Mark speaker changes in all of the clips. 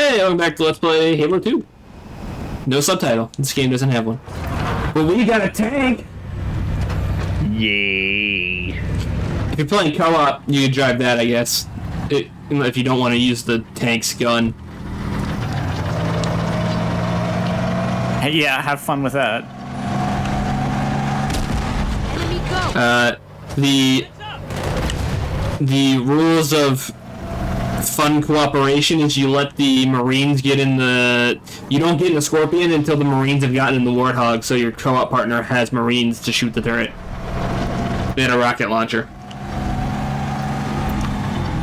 Speaker 1: Hey, welcome back to Let's Play Halo 2. No subtitle. This game doesn't have one. But we got a tank!
Speaker 2: Yay.
Speaker 1: If you're playing co-op, you can drive that, I guess. If you don't want to use the tank's gun.
Speaker 3: Yeah, have fun with that.
Speaker 1: The rules of fun cooperation is you let the Marines get in the... You don't get in the Scorpion until the Marines have gotten in the Warthog, so your co-op partner has Marines to shoot the turret. And a rocket launcher.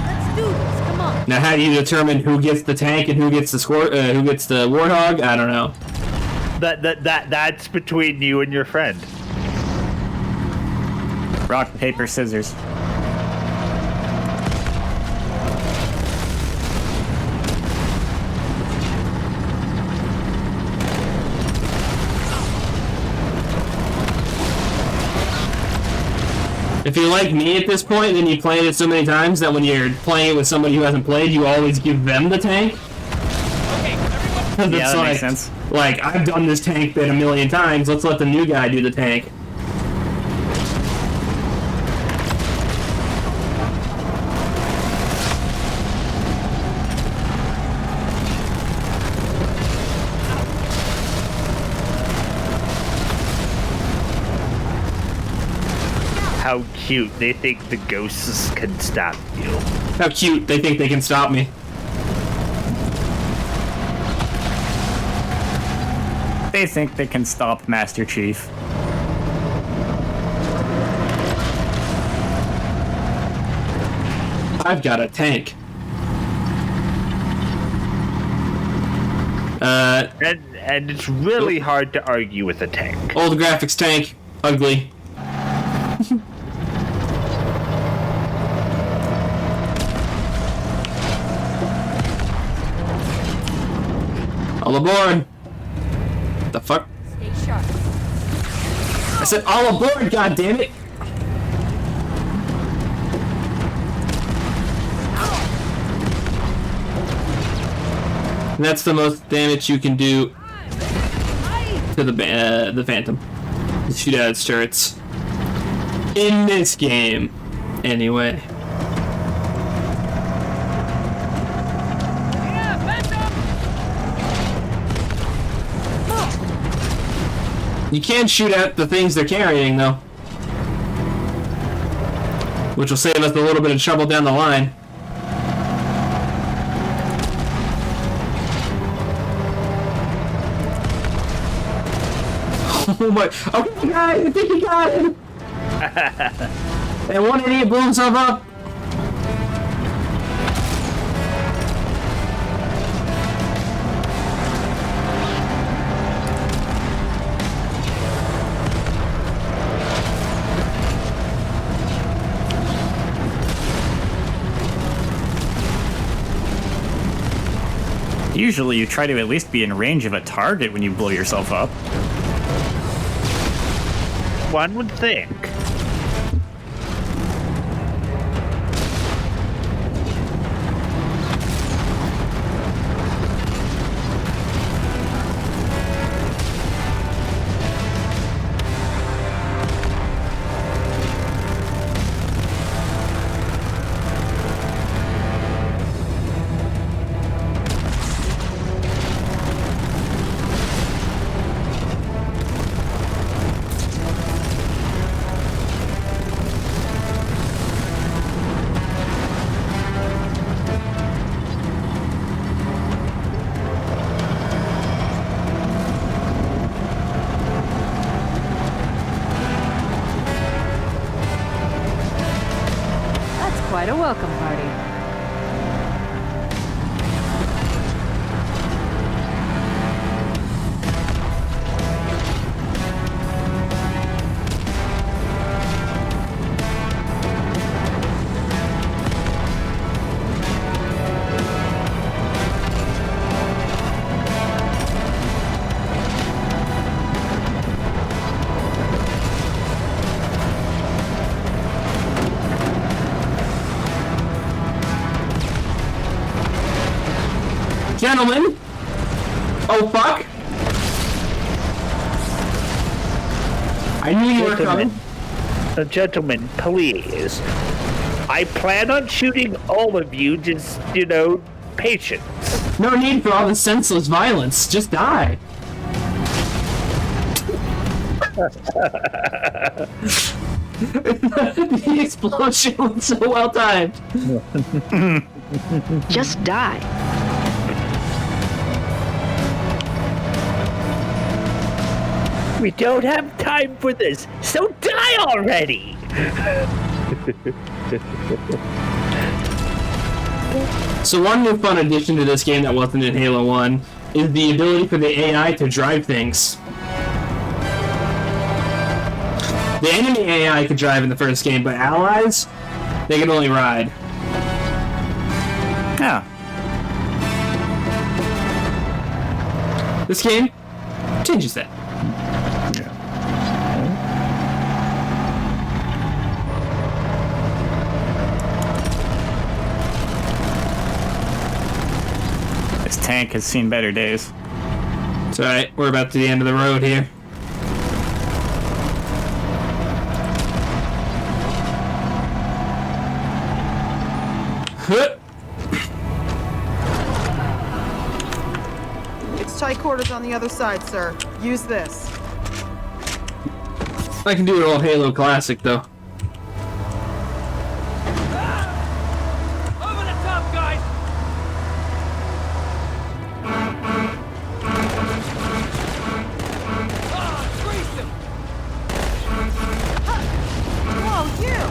Speaker 4: Let's do this, come on.
Speaker 1: Now, how do you determine who gets the tank and who gets the who gets the Warthog? I don't know.
Speaker 2: That's between you and your friend.
Speaker 3: Rock, paper, scissors.
Speaker 1: If you're like me at this point, then you played it so many times that when you're playing it with somebody who hasn't played, you always give them the tank.
Speaker 3: Yeah, that makes sense.
Speaker 1: Like, I've done this tank bit a million times, let's let the new guy do the tank.
Speaker 2: How cute. They think the ghosts can stop you.
Speaker 1: How cute, they think they can stop me.
Speaker 3: They think they can stop Master Chief.
Speaker 1: I've got a tank.
Speaker 2: And it's really hard to argue with a tank.
Speaker 1: Old graphics tank. Ugly. All aboard! What the fuck?
Speaker 4: Stay sharp.
Speaker 1: I said all aboard, goddammit! And that's the most damage you can do to the Phantom. Shoot out its turrets. In this game. Anyway. You can shoot at the things they're carrying, though. Which will save us a little bit of trouble down the line. Oh my... Okay, guys, I think he got him! And one idiot blew himself up.
Speaker 3: Usually you try to at least be in range of a target when you blow yourself up.
Speaker 2: One would think.
Speaker 1: Gentlemen! Oh, fuck! I knew you were coming.
Speaker 2: Gentlemen, please. I plan on shooting all of you, just, patience.
Speaker 1: No need for all the senseless violence. Just die. The explosion was so well timed.
Speaker 5: Just die.
Speaker 2: We don't have time for this, so die already!
Speaker 1: So one new fun addition to this game that wasn't in Halo 1 is the ability for the AI to drive things. The enemy AI could drive in the first game, but allies, they can only ride.
Speaker 3: Yeah.
Speaker 1: This game changes that.
Speaker 3: This tank has seen better days.
Speaker 1: It's alright, we're about to the end of the road here.
Speaker 6: It's tight quarters on the other side, sir. Use this.
Speaker 1: I can do it all Halo Classic, though.
Speaker 7: Over the top, guys! Grease him!
Speaker 6: Whoa, you!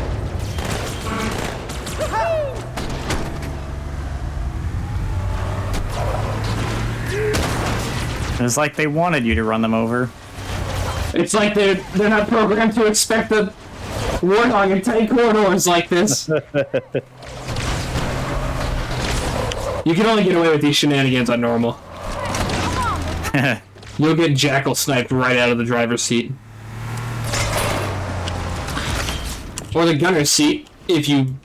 Speaker 3: It's like they wanted you to run them over.
Speaker 1: It's like they're not programmed to expect a warthog in tight corridors like this. You can only get away with these shenanigans on normal. You'll get jackal sniped right out of the driver's seat. Or the gunner's seat, if you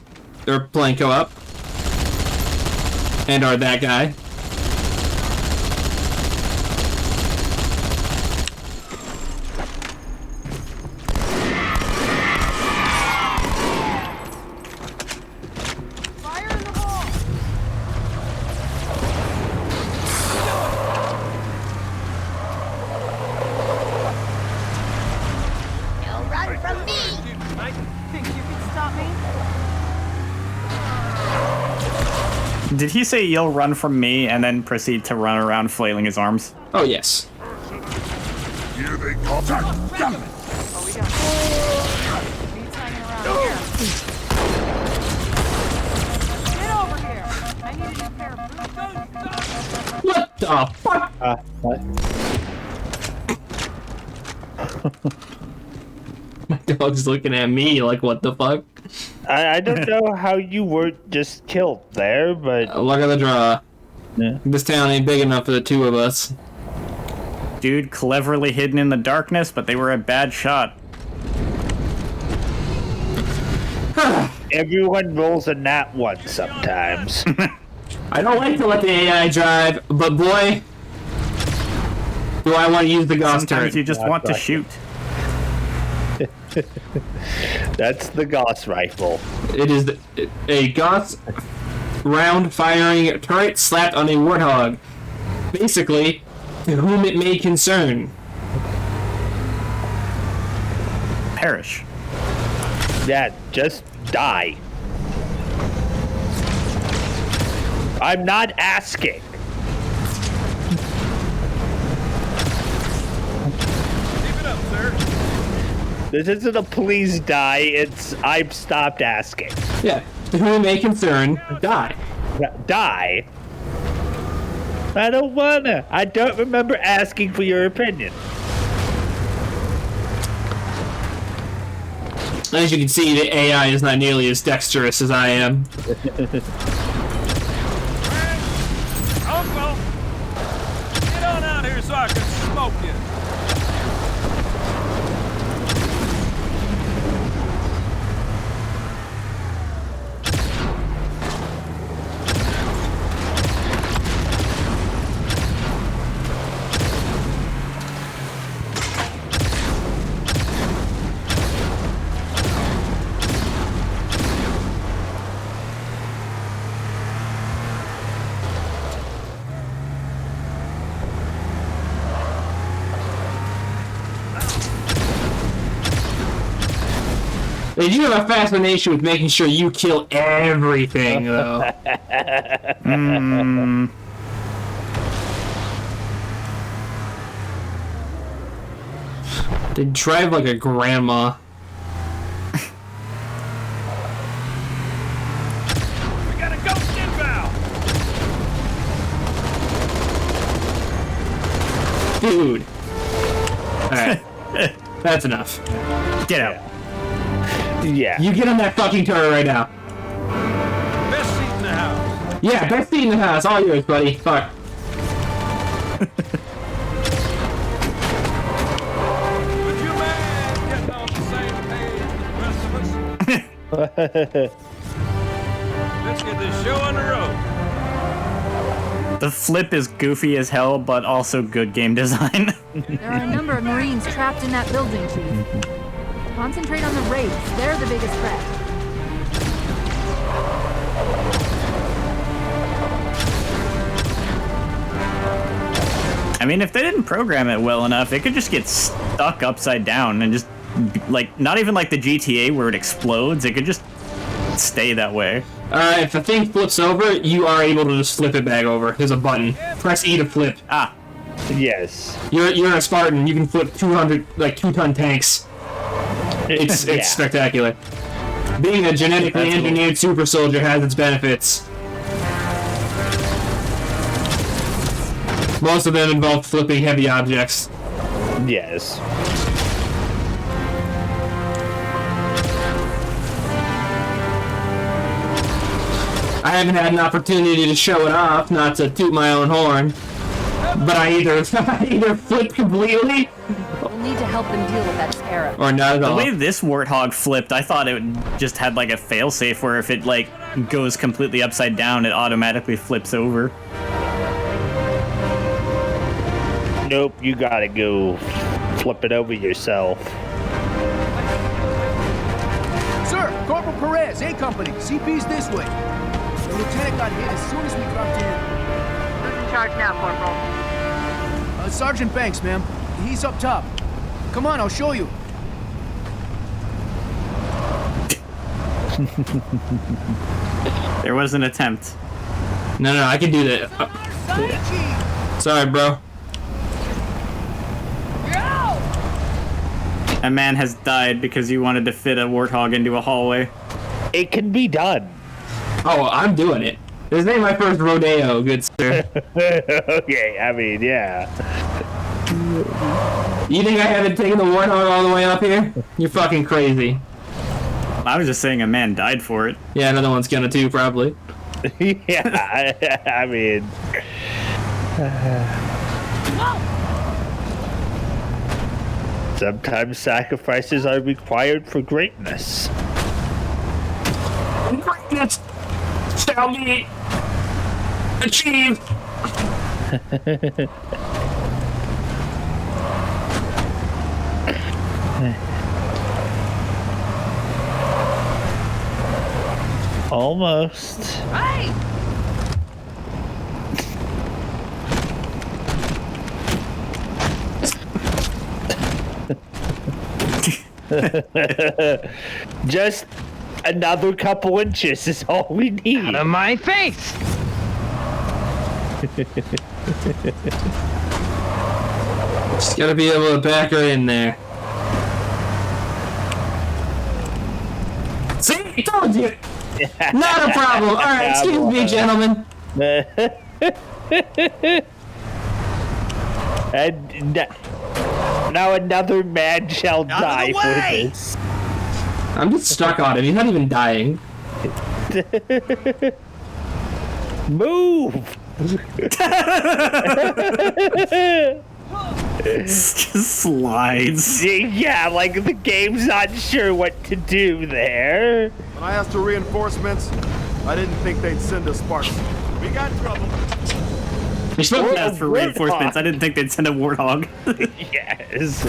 Speaker 1: are playing co-op. And are that guy.
Speaker 6: Fire in the hole!
Speaker 4: You'll run from me!
Speaker 6: Think you can stop me?
Speaker 3: Did he say you'll run from me and then proceed to run around flailing his arms?
Speaker 1: Oh, yes.
Speaker 8: Here they come.
Speaker 6: Oh, we got Beats hanging around here. Get over here! I need a new pair of boots.
Speaker 1: What the fuck?
Speaker 2: What?
Speaker 1: My dog's looking at me like, what the fuck?
Speaker 2: I don't know how you weren't just killed there, but...
Speaker 1: Look at the draw.
Speaker 2: Yeah.
Speaker 1: This town ain't big enough for the two of us.
Speaker 3: Dude, cleverly hidden in the darkness, but they were a bad shot.
Speaker 2: Everyone rolls a nat one sometimes.
Speaker 1: I don't like to let the AI drive, but boy, do I want to use the Gauss
Speaker 3: Sometimes
Speaker 1: turret.
Speaker 3: you just want to shoot.
Speaker 2: That's the Gauss rifle.
Speaker 1: It is a Gauss round firing turret slapped on a warthog. Basically, to whom it may concern.
Speaker 3: Perish.
Speaker 2: Yeah, just die. I'm not asking.
Speaker 7: Keep it up, sir.
Speaker 2: This isn't a please die, it's I've stopped asking.
Speaker 1: Yeah, to whom it may concern, die.
Speaker 2: Die? I don't wanna. I don't remember asking for your opinion.
Speaker 1: As you can see, the AI is not nearly as dexterous as I am.
Speaker 7: Uncle! Get on out here so I can smoke you.
Speaker 1: They do have a fascination with making sure you kill everything, though. They drive like a grandma.
Speaker 7: We got a ghost inbound!
Speaker 1: Dude. Alright. That's enough.
Speaker 3: Get out.
Speaker 2: Yeah.
Speaker 1: You get on that fucking turret right now.
Speaker 7: Best seat in the house.
Speaker 1: Yeah, best seat in the house. All yours, buddy. Fuck.
Speaker 7: Would you mind getting on the same page as the rest of us? Let's get this show on the road.
Speaker 3: The flip is goofy as hell, but also good game design.
Speaker 6: There are a number of Marines trapped in that building, Chief. Concentrate on the raids. They're the biggest threat.
Speaker 3: I mean, if they didn't program it well enough, it could just get stuck upside down and just, like, not even like the GTA where it explodes. It could just stay that way.
Speaker 1: If the thing flips over, you are able to just flip it back over. There's a button. Press E to flip.
Speaker 3: Ah,
Speaker 2: Yes.
Speaker 1: You're a Spartan. You can flip 200, like 2-ton tanks. It's
Speaker 2: Yeah.
Speaker 1: spectacular. Being a genetically engineered super soldier has its benefits. Most of them involve flipping heavy objects.
Speaker 2: Yes.
Speaker 1: I haven't had an opportunity to show it off, not to toot my own horn. But I either flip completely
Speaker 6: We'll need to help them deal with that scarab.
Speaker 1: or not at
Speaker 3: the
Speaker 1: all.
Speaker 3: way this warthog flipped, I thought it just had like a failsafe where if it like goes completely upside down, it automatically flips over.
Speaker 2: Nope, you gotta go flip it over yourself.
Speaker 5: Sir, Corporal Perez, A Company. CP's this way. The lieutenant got hit as soon as we dropped in.
Speaker 4: Who's in charge now, Corporal?
Speaker 5: Sergeant Banks, ma'am. He's up top. Come on, I'll show you.
Speaker 3: There was an attempt.
Speaker 1: No, I can do that. Sorry, bro.
Speaker 3: A man has died because you wanted to fit a warthog into a hallway.
Speaker 2: It can be done.
Speaker 1: Oh, I'm doing it. This ain't my first rodeo, good sir.
Speaker 2: Okay, I mean, yeah.
Speaker 1: You think I haven't taken the warthog all the way up here? You're fucking crazy.
Speaker 3: I was just saying a man died for it.
Speaker 1: Yeah, another one's gonna too, probably.
Speaker 2: Yeah, I mean... Sometimes sacrifices are required for greatness.
Speaker 1: Greatness shall be achieved.
Speaker 2: Almost.
Speaker 6: Hey!
Speaker 2: Just another couple inches is all we need.
Speaker 9: Out of my face!
Speaker 1: Just gotta be able to back her in there. See? I told you! Not a problem. Alright, excuse me, gentlemen.
Speaker 2: And now another man shall die for this.
Speaker 1: I'm just stuck on him. He's not even dying.
Speaker 2: Move!
Speaker 3: Just slides.
Speaker 2: Yeah, like the game's not sure what to do there.
Speaker 10: When I asked for reinforcements, I didn't think they'd send us Spartans. We got trouble.
Speaker 1: You're supposed to
Speaker 3: As for reinforcements, I didn't think they'd send a warthog.
Speaker 2: Yes.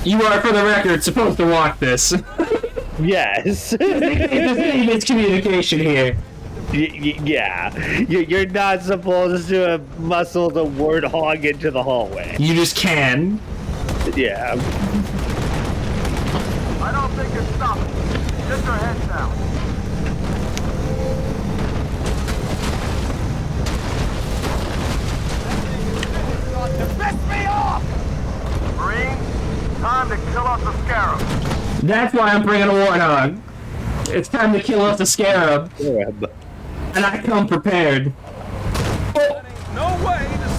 Speaker 1: You are, for the record, supposed to walk this.
Speaker 2: Yes.
Speaker 1: There's miscommunication here.
Speaker 2: Yeah. You're not supposed to muscle the warthog into the hallway.
Speaker 1: You just can.
Speaker 2: Yeah.
Speaker 10: I don't they can stop it. Get their heads down. Piss me off! Marines, time to kill off the scarab.
Speaker 1: That's why I'm bringing a warthog. It's time to kill off the scarab. And I come prepared.
Speaker 7: No way to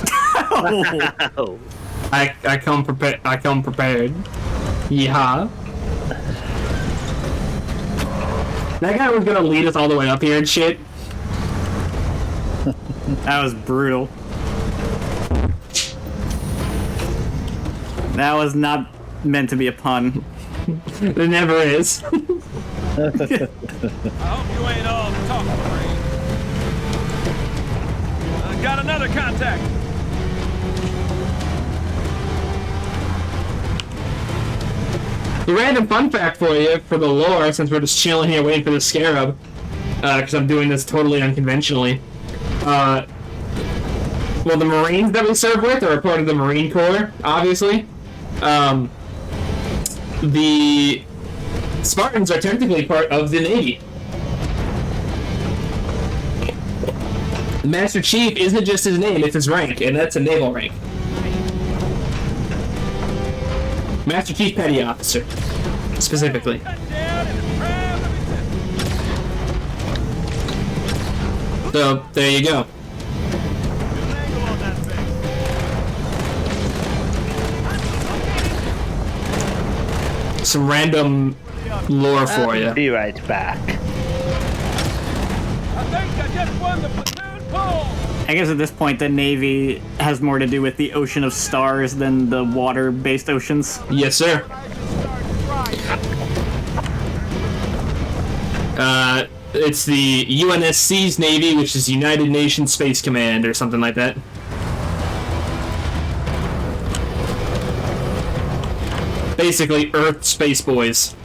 Speaker 3: Oh.
Speaker 1: I come prepared. I come prepared. Yeah. That guy was gonna lead us all the way up here and shit.
Speaker 3: That was brutal. That was not meant to be a pun.
Speaker 1: It never is.
Speaker 7: I hope you ain't all talking, Marine. Got another contact.
Speaker 1: The random fun fact for you, for the lore, since we're just chilling here waiting for the scarab, because I'm doing this totally unconventionally. Well, the Marines that we serve with are a part of the Marine Corps, obviously. The Spartans are technically part of the Navy. Master Chief isn't just his name, it's his rank, and that's a naval rank. Master Chief Petty Officer, specifically. So, there you go. Some random lore for you.
Speaker 2: Be right back.
Speaker 7: I think I just won the platoon poll.
Speaker 3: I guess at this point the Navy has more to do with the ocean of stars than the water-based oceans.
Speaker 1: Yes, sir. It's the UNSC's Navy, which is United Nations Space Command, or something like that. Basically, Earth Space Boys.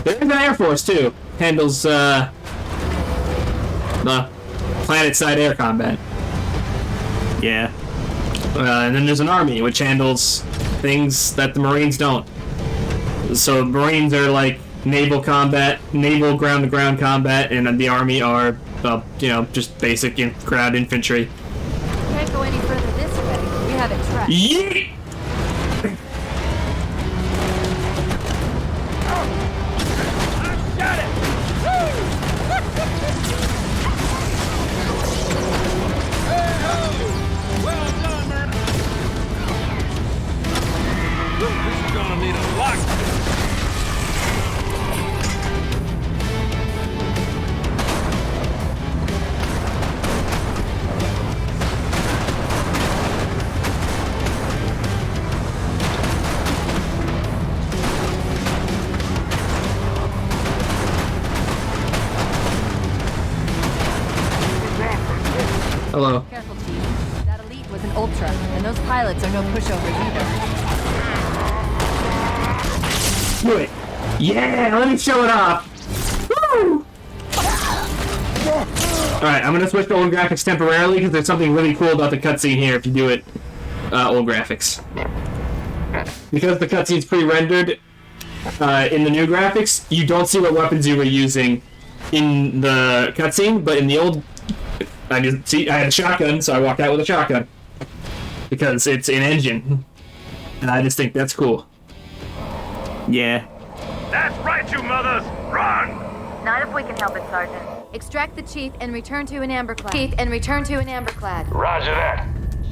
Speaker 1: There's an Air Force, too. Handles, the planet-side air combat.
Speaker 3: Yeah.
Speaker 1: And then there's an Army, which handles things that the Marines don't. So Marines are like naval combat, naval ground-to-ground combat, and the Army are, just basic ground infantry.
Speaker 6: Can't go any further this way. We have it tracked.
Speaker 1: Yeet!
Speaker 7: Got it! Woo! Hey ho! Well done, man. This is gonna need a lock.
Speaker 1: Hello.
Speaker 6: Careful, Chief. That elite was an ultra, and those pilots are no pushovers either.
Speaker 1: Do it. Yeah, let me show it off. Woo! Alright, I'm gonna switch to old graphics temporarily because there's something really cool about the cutscene here if you do it old graphics. Because the cutscene's pre-rendered in the new graphics, you don't see what weapons you were using in the cutscene, but in the old I had a shotgun, so I walked out with a shotgun. Because it's an engine. And I just think that's cool.
Speaker 3: Yeah.
Speaker 7: That's right, you mothers! Run!
Speaker 4: Not if we can help it, Sergeant.
Speaker 6: Extract the Chief and return to an amberclad.
Speaker 9: Roger that.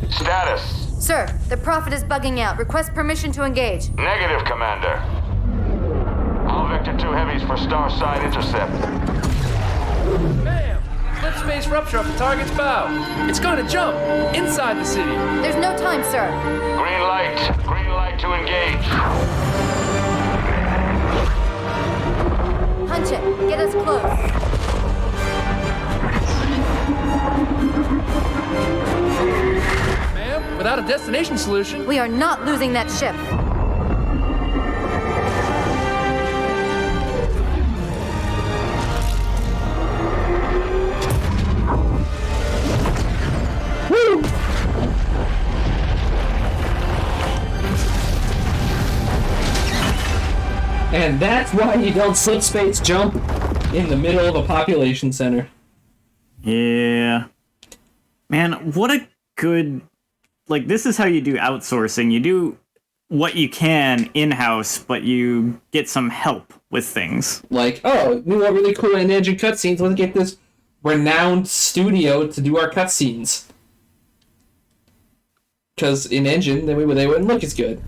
Speaker 9: Status.
Speaker 6: Sir, the Prophet is bugging out. Request permission to engage.
Speaker 9: Negative, Commander. All Vector 2 heavies for star side intercept.
Speaker 5: Bam! Slip space rupture off the target's bow. It's going to jump inside the city.
Speaker 6: There's no time, sir.
Speaker 9: Green light. Green light to engage.
Speaker 6: Punch it. Get us close.
Speaker 5: Ma'am, without a destination solution.
Speaker 6: We are not losing that ship.
Speaker 1: That's why you don't slip space jump in the middle of a population center.
Speaker 3: Yeah. Man, what a good... Like, this is how you do outsourcing. You do what you can in-house, but you get some help with things.
Speaker 1: Like, oh, we want really cool in-engine cutscenes. Let's get this renowned studio to do our cutscenes. Because in-engine, they wouldn't look as good.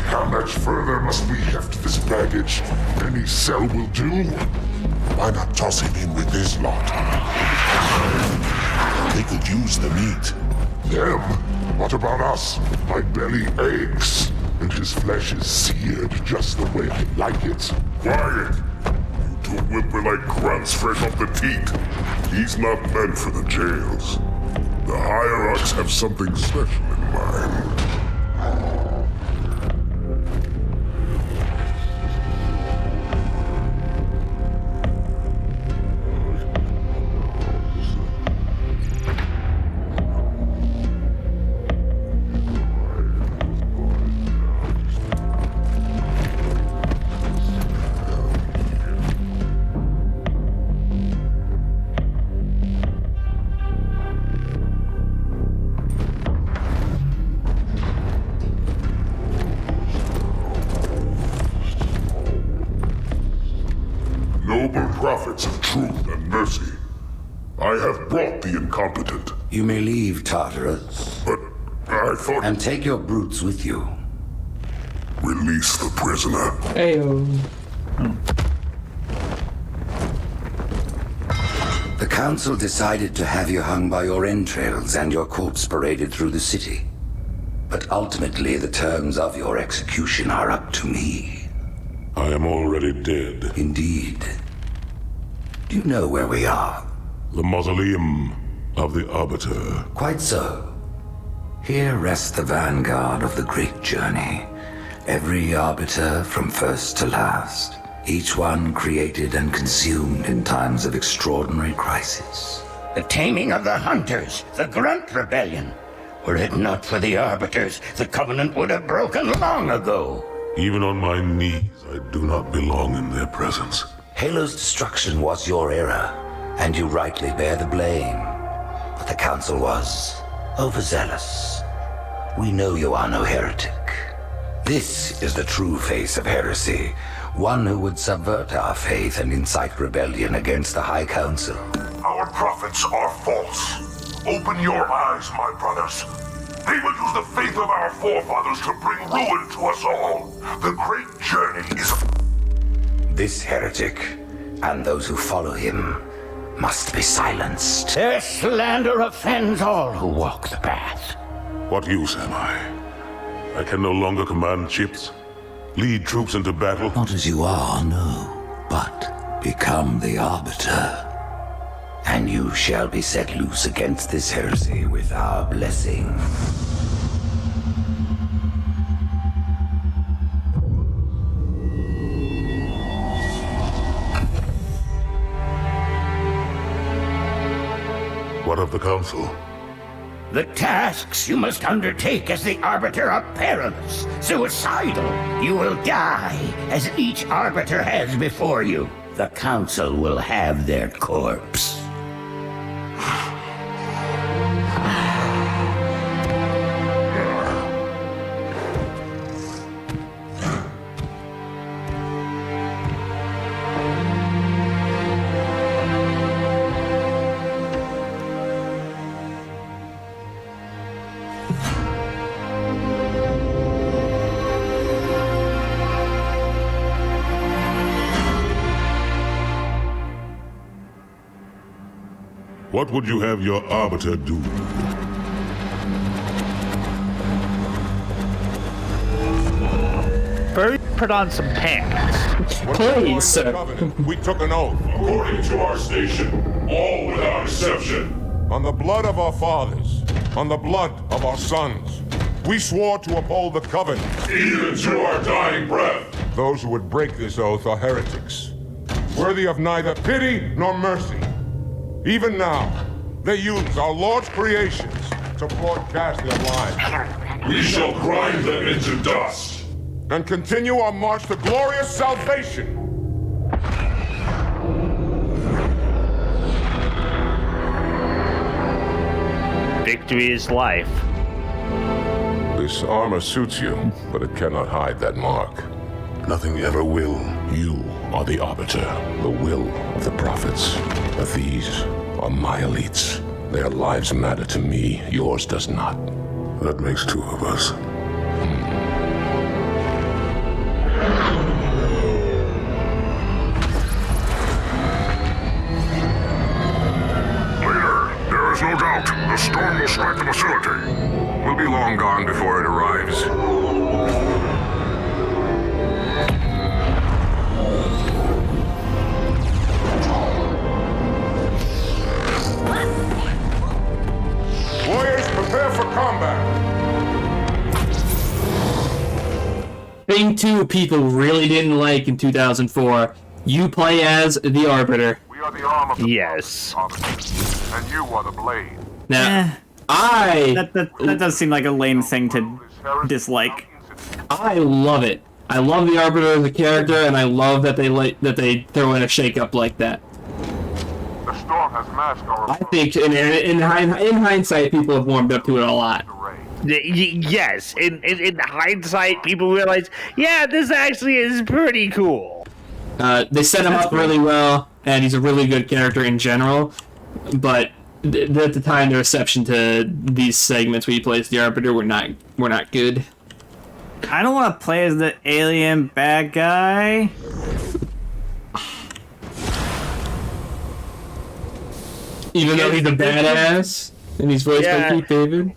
Speaker 8: How much further must we heft this baggage? Any cell will do. Why not toss him in with this lot? They could use the meat. Them? What about us? My belly aches, and his flesh is seared just the way I like it. Quiet! You two whimper like grunts fresh off the teat. He's not meant for the jails. The hierarchs have something special in mind. Prophets of truth and mercy, I have brought the incompetent.
Speaker 11: You may leave, Tartarus.
Speaker 8: But I thought...
Speaker 11: And take your brutes with you.
Speaker 8: Release the prisoner.
Speaker 1: Heyo.
Speaker 11: The council decided to have you hung by your entrails and your corpse paraded through the city. But ultimately, the terms of your execution are up to me.
Speaker 8: I am already dead.
Speaker 11: Indeed. Do you know where we are?
Speaker 8: The mausoleum of the Arbiter.
Speaker 11: Quite so. Here rests the vanguard of the great journey. Every Arbiter from first to last. Each one created and consumed in times of extraordinary crisis.
Speaker 12: The taming of the Hunters, the Grunt Rebellion. Were it not for the Arbiters, the Covenant would have broken long ago.
Speaker 8: Even on my knees, I do not belong in their presence.
Speaker 11: Halo's destruction was your error, and you rightly bear the blame. But the Council was overzealous. We know you are no heretic. This is the true face of heresy, one who would subvert our faith and incite rebellion against the High Council.
Speaker 8: Our prophets are false. Open your eyes, my brothers. They will use the faith of our forefathers to bring ruin to us all. The great journey is...
Speaker 11: This heretic, and those who follow him, must be silenced.
Speaker 12: Their slander offends all who walk the path.
Speaker 8: What use am I? I can no longer command ships, lead troops into battle.
Speaker 11: Not as you are, no, but become the Arbiter. And you shall be set loose against this heresy with our blessing.
Speaker 8: What of the Council?
Speaker 12: The tasks you must undertake as the Arbiter are perilous, suicidal. You will die, as each Arbiter has before you. The Council will have their corpse.
Speaker 8: What would you have your Arbiter do?
Speaker 2: First, put on some pants.
Speaker 1: Please, sir.
Speaker 13: We took an oath.
Speaker 8: According to our station, all without exception.
Speaker 13: On the blood of our fathers, on the blood of our sons, we swore to uphold the Covenant.
Speaker 8: Even to our dying breath.
Speaker 13: Those who would break this oath are heretics, worthy of neither pity nor mercy. Even now, they use our Lord's creations to broadcast their lies.
Speaker 8: We shall grind them into dust.
Speaker 13: And continue our march to glorious salvation.
Speaker 2: Victory is life.
Speaker 13: This armor suits you, but it cannot hide that mark.
Speaker 8: Nothing ever will.
Speaker 13: You are the arbiter, the will of the prophets. But these are my elites. Their lives matter to me, yours does not.
Speaker 8: That makes two of us.
Speaker 13: There is no doubt the storm will strike the facility. We'll be long gone before it arrives. Warriors, prepare for combat.
Speaker 1: Thing 2 people really didn't like in 2004. You play as the Arbiter.
Speaker 9: We are the arm of the
Speaker 2: Yes.
Speaker 9: prophets, and you are the blade.
Speaker 1: Now,
Speaker 3: That does seem like a lame thing to dislike.
Speaker 1: I love it. I love the Arbiter as a character, and I love that they throw in a shake-up like that.
Speaker 9: The storm has masked our
Speaker 1: I think in hindsight, people have warmed up to it a lot.
Speaker 2: Yes, in hindsight, people realize, yeah, this actually is pretty cool.
Speaker 1: They set him up really well, and he's a really good character in general. But at the time, the reception to these segments where he plays the Arbiter were not good.
Speaker 3: I don't want to play as the alien bad guy.
Speaker 1: Even though he's a badass, and he's voiced by Keith David.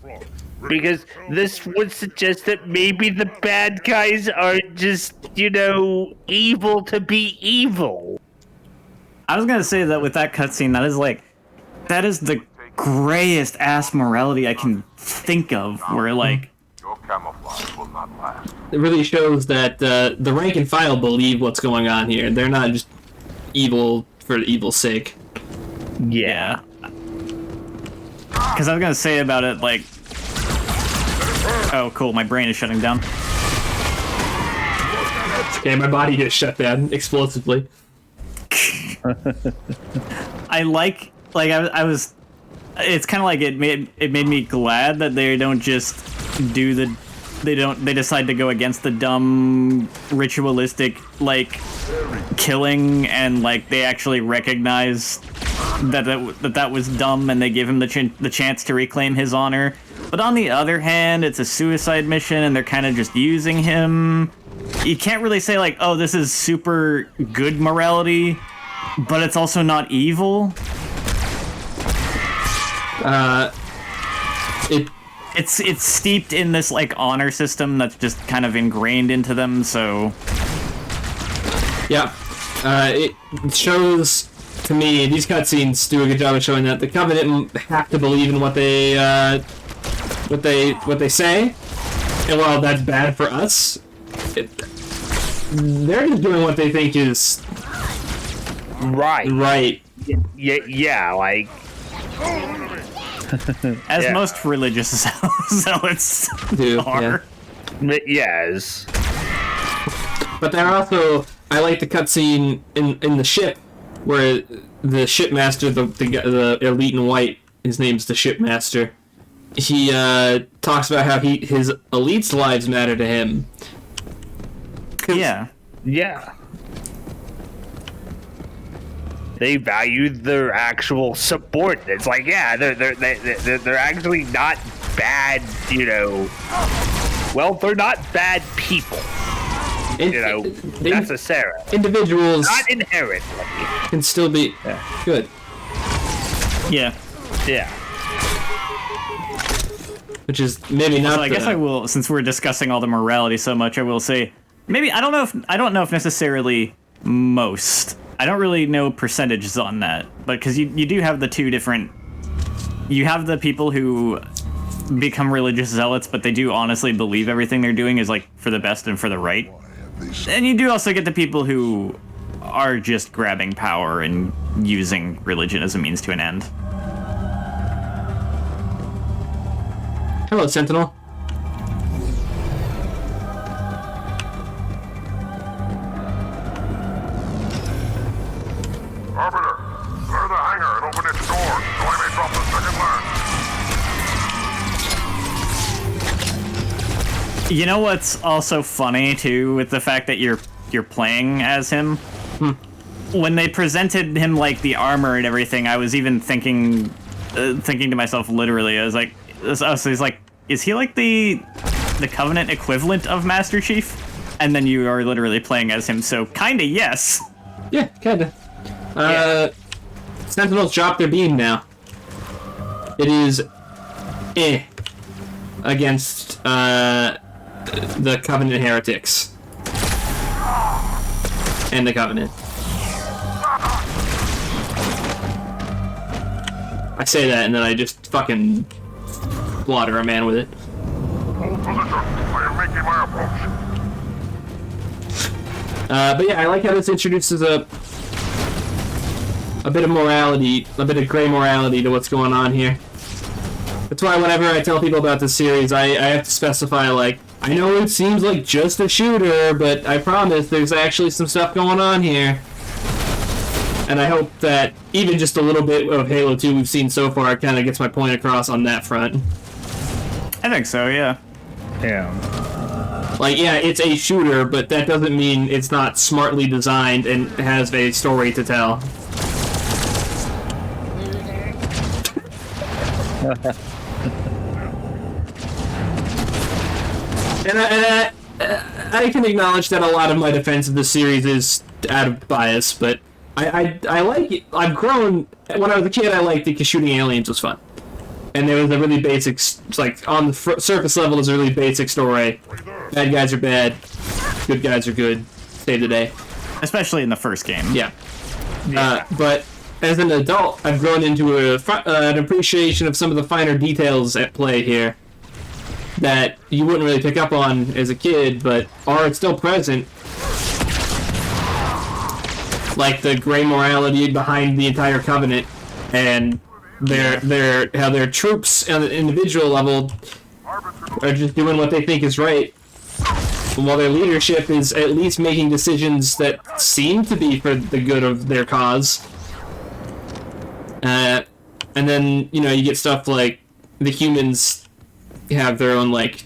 Speaker 2: Because this would suggest that maybe the bad guys are just, evil to be evil.
Speaker 3: I was gonna say that with that cutscene, that is the grayest ass morality I can think of. Where
Speaker 9: your camouflage will not last.
Speaker 1: It really shows that the rank and file believe what's going on here. They're not just evil for evil's sake.
Speaker 3: Yeah. Because I was gonna say about it, oh, cool, my brain is shutting down.
Speaker 1: Okay, my body gets shut down explosively.
Speaker 3: I was. It's kind of like it made me glad that they don't just do they decide to go against the dumb ritualistic killing, and they actually recognize that was dumb, and they give him the chance to reclaim his honor. But on the other hand, it's a suicide mission, and they're kind of just using him. You can't really say oh, this is super good morality, but it's also not evil. It's steeped in this honor system that's just kind of ingrained into them. So
Speaker 1: yeah, it shows to me these cutscenes do a good job of showing that the Covenant have to believe in what they say, and while that's bad for us, they're just doing what they think is
Speaker 2: right.
Speaker 1: Right.
Speaker 2: Yeah.
Speaker 3: As most religious zealots are.
Speaker 2: Yeah. Yes.
Speaker 1: But they're also, I like the cutscene in the ship where the shipmaster, the elite in white, his name's the shipmaster. He talks about how his elite's lives matter to him.
Speaker 3: Yeah.
Speaker 2: They value their actual subordinates. They're actually not bad. Well, they're not bad people. Necessarily.
Speaker 1: Individuals
Speaker 2: not inherently
Speaker 1: can still be good.
Speaker 3: Yeah.
Speaker 1: Which is maybe not.
Speaker 3: So I guess I will, since we're discussing all the morality so much, I will say maybe I don't know if necessarily most. I don't really know percentages on that, but because you do have the two different. You have the people who become religious zealots, but they do honestly believe everything they're doing is for the best and for the right. And you do also get the people who are just grabbing power and using religion as a means to an end.
Speaker 1: Hello, Sentinel.
Speaker 3: You know what's also funny too with the fact that you're playing as him? When they presented him like the armor and everything, I was even thinking to myself literally, I was like, so he's like, is he like the Covenant equivalent of Master Chief? And then you are literally playing as him, so kinda yes.
Speaker 1: Yeah, kinda. Sentinels drop their beam now. It is against the Covenant heretics. And the Covenant. I say that and then I just fucking slaughter a man with it. But yeah, I like how this introduces a bit of morality, a bit of gray morality to what's going on here. That's why whenever I tell people about this series, I have to specify, like, I know it seems like just a shooter, but I promise there's actually some stuff going on here. And I hope that even just a little bit of Halo 2 we've seen so far kind of gets my point across on that front.
Speaker 3: I think so, yeah.
Speaker 2: Yeah.
Speaker 1: Like, yeah, it's a shooter, but that doesn't mean it's not smartly designed and has a story to tell. And I can acknowledge that a lot of my defense of this series is out of bias, but I like it. I've grown. When I was a kid, I liked it because shooting aliens was fun. And there was a really basic, like, on the surface level, there's a really basic story. Bad guys are bad, good guys are good. Save the day.
Speaker 3: Especially in the first game.
Speaker 1: Yeah. But as an adult, I've grown into an appreciation of some of the finer details at play here that you wouldn't really pick up on as a kid, but are still present. Like the gray morality behind the entire Covenant, and how their troops on an individual level are just doing what they think is right, while their leadership is at least making decisions that seem to be for the good of their cause. And then, you know, you get stuff like the humans have their own, like,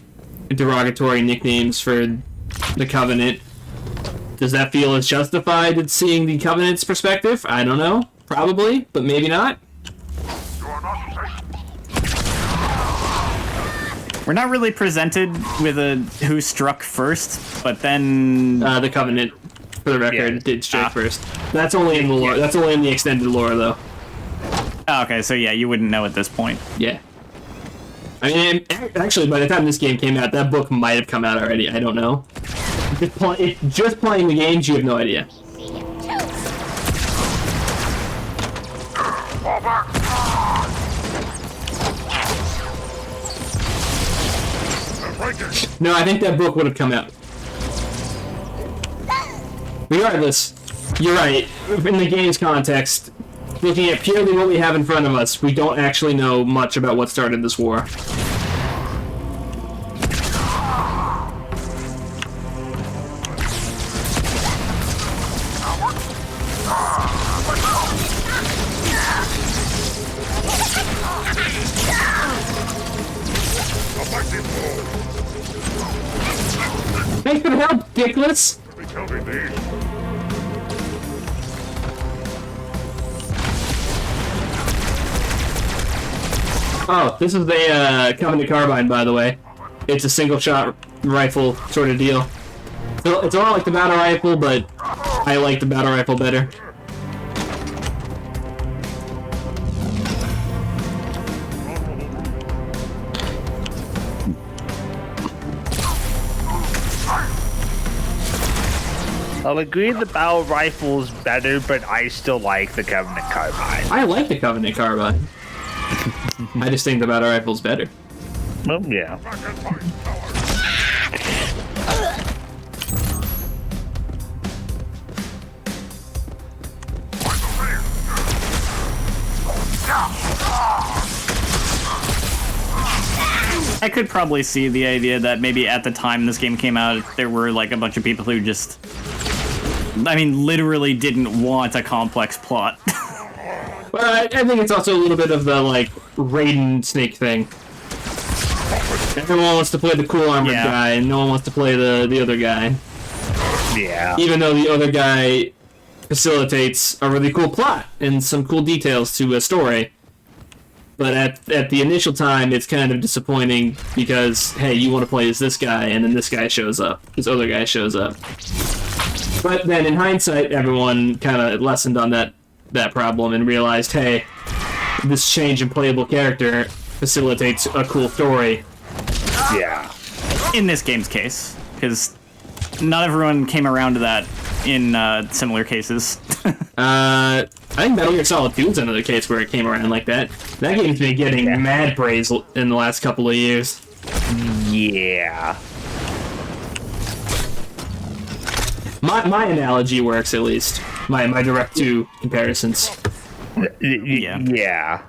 Speaker 1: derogatory nicknames for the Covenant. Does that feel as justified as seeing the Covenant's perspective? I don't know. Probably, but maybe not.
Speaker 3: We're not really presented with a who struck first, but then
Speaker 1: the Covenant, for the record, did strike first. That's only in the lore. That's only in the extended lore, though.
Speaker 3: Oh, okay, so yeah, you wouldn't know at this point.
Speaker 1: Yeah. I mean, actually, by the time this game came out, that book might have come out already. I don't know. Just playing the games, you have no idea. No, I think that book would have come out. Regardless, you're right. In the game's context, looking at purely what we have in front of us, we don't actually know much about what started this war. Thanks for the help, Dickless! Oh, this is the Covenant Carbine, by the way. It's a single-shot rifle sort of deal. So it's a lot like the battle rifle, but I like the battle rifle better.
Speaker 2: I'll agree the battle rifle's better, but I still like the Covenant Carbine.
Speaker 1: I like the Covenant Carbine. I just think the battle rifle's better.
Speaker 2: Well, yeah.
Speaker 3: I could probably see the idea that maybe at the time this game came out, there were like a bunch of people who just, I mean, literally didn't want a complex plot.
Speaker 1: Well, I think it's also a little bit of the, like, Raiden Snake thing. Everyone wants to play the cool armored guy, and no one wants to play the other guy.
Speaker 2: Yeah.
Speaker 1: Even though the other guy facilitates a really cool plot and some cool details to a story. But at the initial time, it's kind of disappointing because, hey, you want to play as this guy, and then this guy shows up. This other guy shows up. But then in hindsight, everyone kind of lessened on that problem and realized, hey, this change in playable character facilitates a cool story.
Speaker 2: Yeah.
Speaker 3: In this game's case, because not everyone came around to that in similar cases.
Speaker 1: I think Metal Gear Solid 2 is another case where it came around like that. That game's been getting mad praise in the last couple of years.
Speaker 2: Yeah.
Speaker 1: My analogy works, at least. My direct to comparisons.
Speaker 2: Yeah.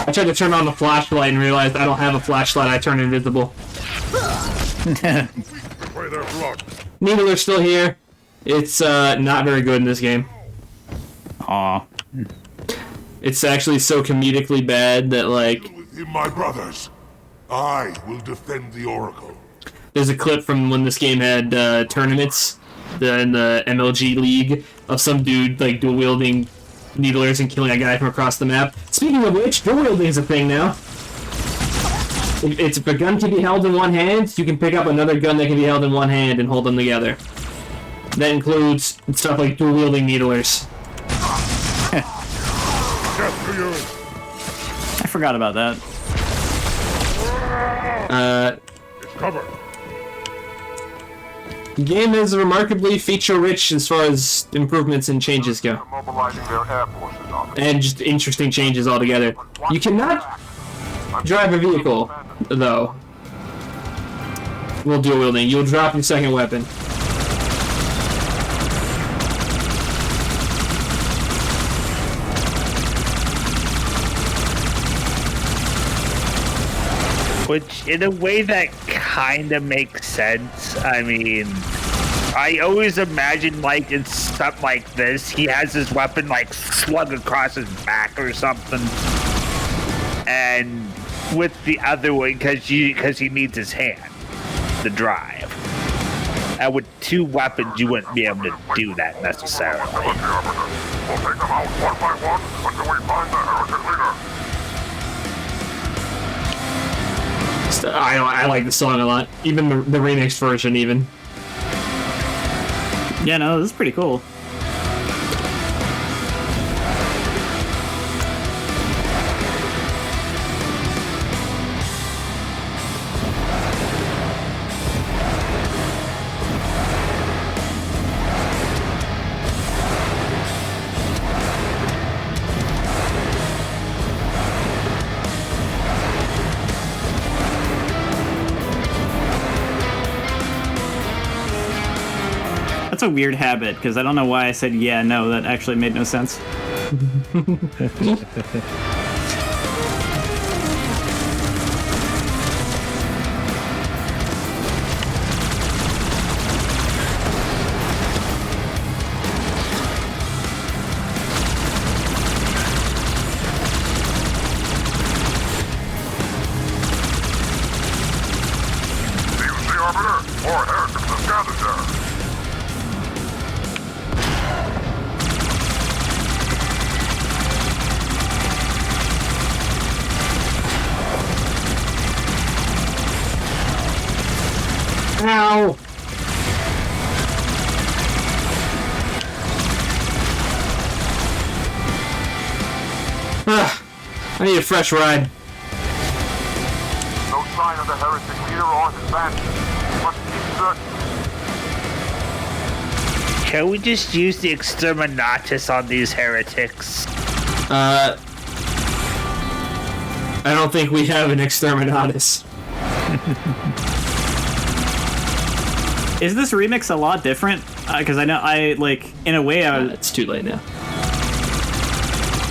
Speaker 1: I tried to turn on the flashlight and realized I don't have a flashlight. I turned invisible. Needler's still here. It's not very good in this game.
Speaker 3: Aw.
Speaker 1: It's actually so comedically bad that, like...
Speaker 8: My brothers, I will defend the Oracle.
Speaker 1: There's a clip from when this game had tournaments in the MLG League of some dude, like, dual-wielding Needlers and killing a guy from across the map. Speaking of which, dual-wielding is a thing now. If a gun can be held in one hand, you can pick up another gun that can be held in one hand and hold them together. That includes stuff like dual-wielding Needlers.
Speaker 3: I forgot about that.
Speaker 8: It's covered.
Speaker 1: The game is remarkably feature-rich as far as improvements and changes go. And just interesting changes altogether. You cannot drive a vehicle, though. While dual-wielding. You'll drop your second weapon.
Speaker 2: Which, in a way, that kind of makes sense. I mean, I always imagine, like, in stuff like this, he has his weapon, like, slung across his back or something. And with the other one, because he needs his hand to drive. And with two weapons, you wouldn't be able to do that necessarily.
Speaker 8: We'll take them out one by one until we find the heretic leader.
Speaker 1: I like the song a lot. Even the remixed version, even.
Speaker 3: Yeah, no, this is pretty cool. That's a weird habit, because I don't know why I said yeah, no, that actually made no sense.
Speaker 8: Use the Arbiter, or heretics have gathered there.
Speaker 1: Ow! I need a fresh ride.
Speaker 8: No sign of the heretic leader or his band. Must keep searching.
Speaker 2: Can we just use the Exterminatus on these heretics?
Speaker 1: I don't think we have an Exterminatus.
Speaker 3: Is this remix a lot different? Because I know, in a way,
Speaker 1: It's too late now.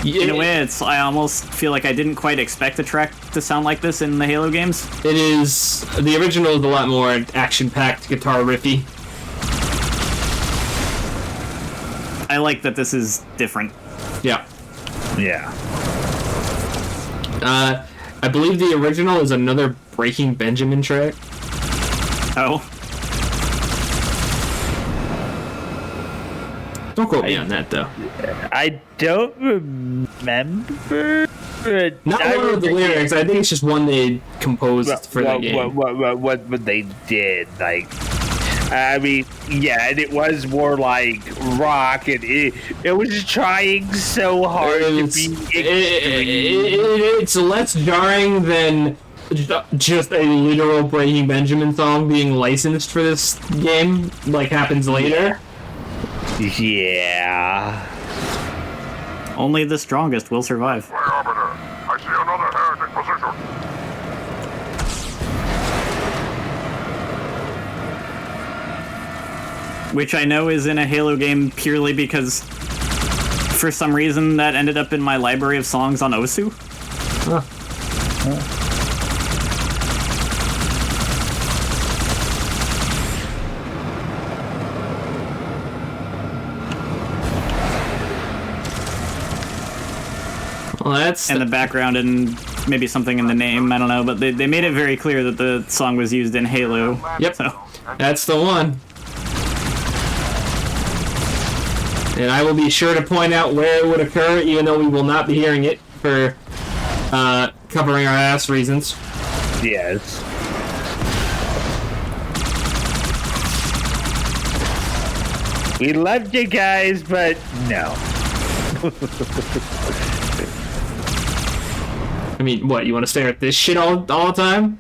Speaker 3: In a way, I almost feel like I didn't quite expect the track to sound like this in the Halo games.
Speaker 1: It is. The original is a lot more action-packed, guitar riffy.
Speaker 3: I like that this is different.
Speaker 1: Yeah.
Speaker 2: Yeah.
Speaker 1: I believe the original is another Breaking Benjamin track.
Speaker 3: Oh.
Speaker 1: Don't quote me on that, though.
Speaker 2: I don't remember.
Speaker 1: Not one of the lyrics. I think it's just one they composed for the game.
Speaker 2: What they did, like. I mean, yeah, and it was more like rock, and it was trying so hard to be
Speaker 1: it's less jarring than just a literal Breaking Benjamin song being licensed for this game, like happens later.
Speaker 2: Yeah.
Speaker 3: Only the strongest will survive.
Speaker 8: I see another heretic position.
Speaker 3: Which I know is in a Halo game purely because for some reason that ended up in my library of songs on Osu.
Speaker 1: Huh. Well, that's
Speaker 3: in the background and maybe something in the name, I don't know, but they made it very clear that the song was used in Halo.
Speaker 1: Yep, so. That's the one. And I will be sure to point out where it would occur, even though we will not be hearing it for covering our ass reasons.
Speaker 2: Yes. We loved you guys, but no.
Speaker 1: I mean, what, you want to stare at this shit all the time?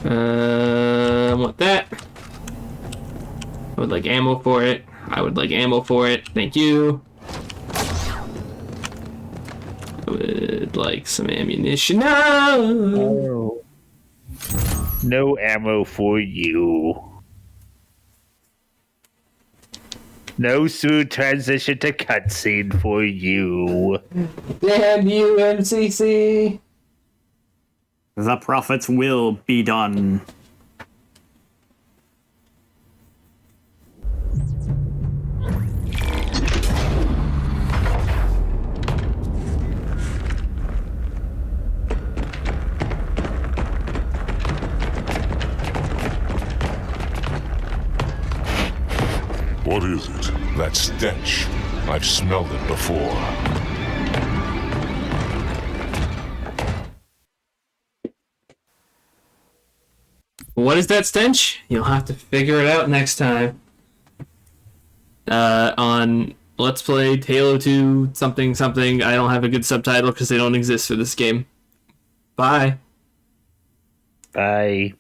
Speaker 1: I want that. I would like ammo for it. I would like ammo for it. Thank you. I would like some ammunition. No!
Speaker 2: No ammo for you. No smooth transition to cutscene for you.
Speaker 1: Damn you, MCC!
Speaker 3: The prophets will be done.
Speaker 13: What is it? That stench. I've smelled it before.
Speaker 1: What is that stench? You'll have to figure it out next time. On Let's Play Halo 2 something something. I don't have a good subtitle because they don't exist for this game. Bye.
Speaker 2: Bye.